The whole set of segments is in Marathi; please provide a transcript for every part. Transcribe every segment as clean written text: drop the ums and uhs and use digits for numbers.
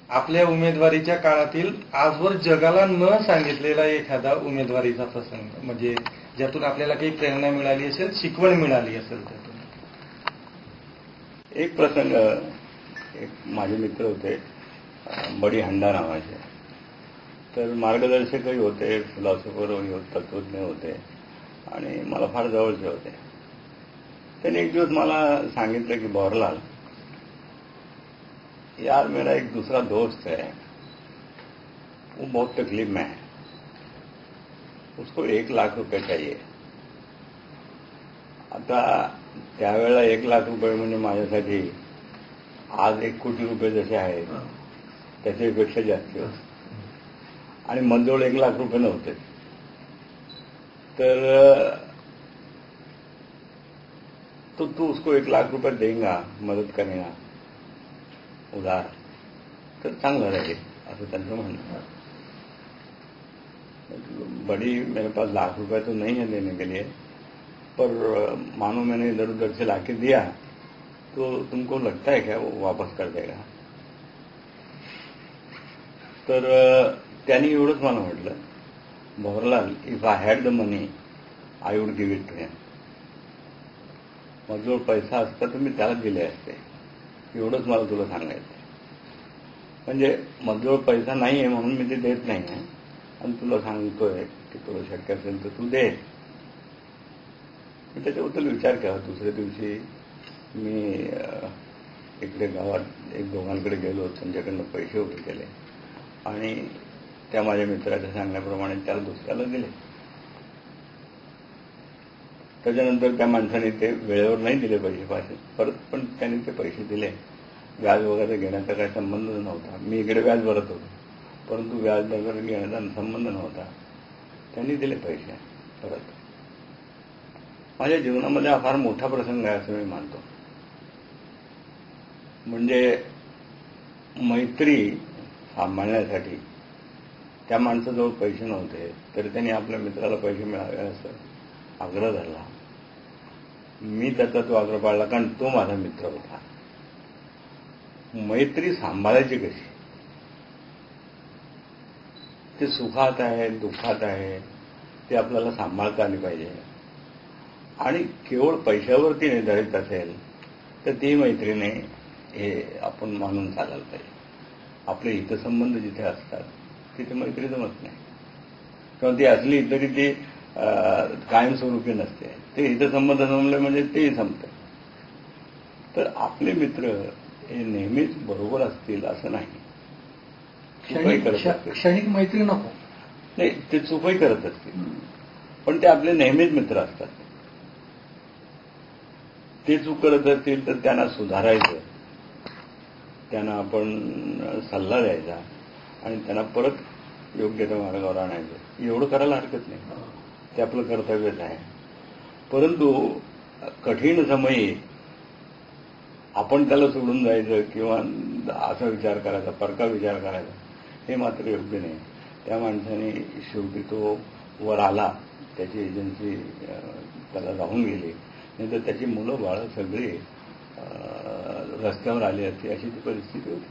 आपल्या उमेदवारीच्या काळातील आजवर जगाला न सांगितलेला एखादा उमेदवारीचा प्रसंग, म्हणजे ज्यातून आपल्याला काही प्रेरणा मिळाली असेल, शिकवण मिळाली असेल त्यातून. एक प्रसंग, एक माझे मित्र होते बडी हंडा नावाचे, तर मार्गदर्शकही होते, फिलॉसॉफरही होते, तत्वज्ञ होते आणि मला फार जवळचे होते. त्यांनी एक दिवस मला सांगितलं की भवरलाल यार, मेरा एक दूसरा दोस्त है, वो बहुत तकलीफ में है, उसको 1,00,000 रुपये चाहिए. आता त्यावेळेला 1,00,000 रुपये म्हणजे माझ्यासाठी आज 1 कोटी रुपये जसे आहेत त्याच्यापेक्षा जास्त होते आणि मजवळ 1,00,000 रुपये नव्हते. तर तो तू उसको 1,00,000 रुपये देंगा, मदत करेगा उधार, तर चांगलं राहील असं त्यांचं म्हणणं. बड़ी मेरे पास 1,00,000 रुपये तो नहीं है देने के लिए, पर मानो मैंने इधर उधर से लाके दिया तो तुमको लगता है क्या वो वापस कर देगा. तर त्यांनी एवढंच मला म्हटलं, Bhawarlal, if I had the money I would give it to him. माझ्याजवळ पैसा असता तर मी त्याला दिले असते. एवढंच मला तुला सांगायचं. म्हणजे माझ्याजवळ पैसा नाही आहे म्हणून मी ते देत नाही आहे आणि तुला सांगतोय की तुला शक्य असेल तर तू दे. मी त्याच्याबद्दल विचार केला. दुसऱ्या दिवशी मी इकडे गावात एक दोघांकडे गेलो, त्यांच्याकडनं पैसे उभे केले आणि त्या माझ्या मित्राच्या सांगण्याप्रमाणे त्याला दुसऱ्याला दिले. त्याच्यानंतर त्या माणसाने ते वेळेवर नाही दिले पैसे परत, पण त्यांनी ते पैसे दिले. व्याज वगैरे घेण्याचा काही संबंध नव्हता. मी इकडे व्याज भरत होतो, परंतु व्याज वगैरे घेण्याचा संबंध नव्हता. त्यांनी दिले पैसे परत. माझ्या जीवनामध्ये हा फार मोठा प्रसंग आहे असं मी मानतो. म्हणजे मैत्री सांभाळण्यासाठी त्या माणसाजवळ पैसे नव्हते तरी त्यांनी आपल्या मित्राला पैसे मिळावे असं आग्रह धरला. मी त्याचा तो आग्रह पाळला, कारण तो माझा मित्र होता. मैत्री सांभाळायची कशी, ते सुखात आहे दुःखात आहे ते आपल्याला सांभाळता आली पाहिजे. आणि केवळ पैशावरती निर्धारित असेल तर ती मैत्री नाही हे आपण मानून चालायला पाहिजे. आपले हितसंबंध जिथे असतात तिथे मैत्री जमत नाही, किंवा ती असली तरी ती कायमस्वरूपी नसते. ते हितसंबंध जमले म्हणजे तेही संपतं. तर आपले मित्र हे नेहमीच बरोबर असतील असं नाही. क्षणिक मैत्री नको नाही, ते चुकही करत असतील पण ते आपले नेहमीच मित्र असतात. ते चूक करत असतील तर त्यांना सुधारायचं, त्यांना आपण सल्ला द्यायचा आणि त्यांना परत योग्य त्या मार्गावर आणायचं. एवढं करायला हरकत नाही, ते आपलं कर्तव्यच आहे. परंतु कठीण समयी आपण त्याला सोडून जायचं किंवा असा विचार करायचा, परका विचार करायचा, हे मात्र योग्य नाही. त्या माणसाने शेवटी तो वर आला, त्याची एजन्सी त्याला राहून गेली, नाही तर त्याची मुलं बाळं सगळी रस्त्यावर आली असती अशी ती परिस्थिती होती.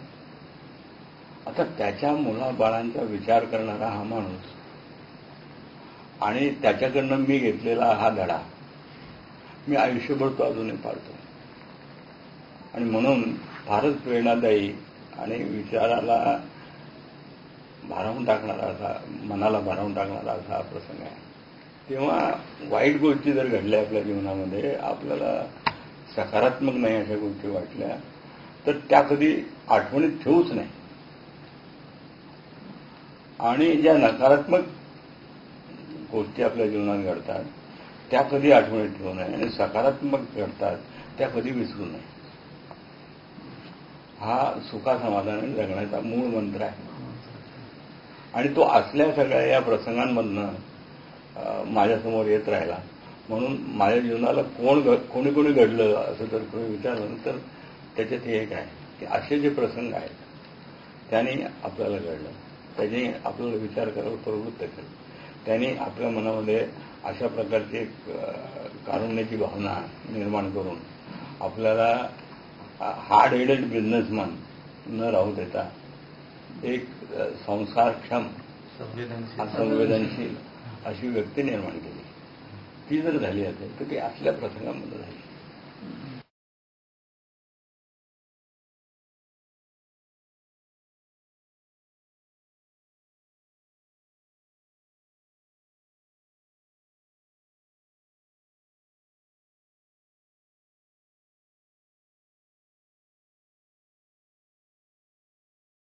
आता त्याच्या मुलाबाळांचा विचार करणारा हा माणूस आणि त्याच्याकडनं मी घेतलेला हा धडा मी आयुष्यभर तो अजूनही पाळतो. आणि म्हणून फारच प्रेरणादायी आणि विचाराला भारावून टाकणारा असा, मनाला भारावून टाकणारा असा हा प्रसंग आहे. तेव्हा वाईट गोष्टी जर घडल्या आपल्या जीवनामध्ये, आपल्याला सकारात्मक नाही अशा गोष्टी वाटल्या तर त्या कधी आठवणीत ठेवूच नाही. आणि ज्या नकारात्मक गोष्टी आपल्या जीवनात घडतात त्या कधी आठवणीत ठेवू नये आणि सकारात्मक घडतात त्या कधी विसरू नये. हा सुखासमाधानाने जगण्याचा मूळ मंत्र आहे. आणि तो असल्या सगळ्या या प्रसंगांमधनं माझ्यासमोर येत राहिला. म्हणून माझ्या जीवनाला कोणी कोणी घडलं असं जर कोणी विचारलं तर त्याच्यात हे एक आहे की असे जे प्रसंग आहेत त्याने आपल्याला घडलं, त्याने आपल्याला विचार करायला प्रवृत्त केलं, त्याने आपल्या मनामध्ये अशा प्रकारची एक कारुण्याची भावना निर्माण करून आपल्याला हार्ड हेडेड बिझनेसमॅन न राहू देता एक संसारक्षम संवेदनशील अशी व्यक्ती निर्माण केली. ती जर झाली असेल तर ती असल्या प्रसंगामध्ये झाली.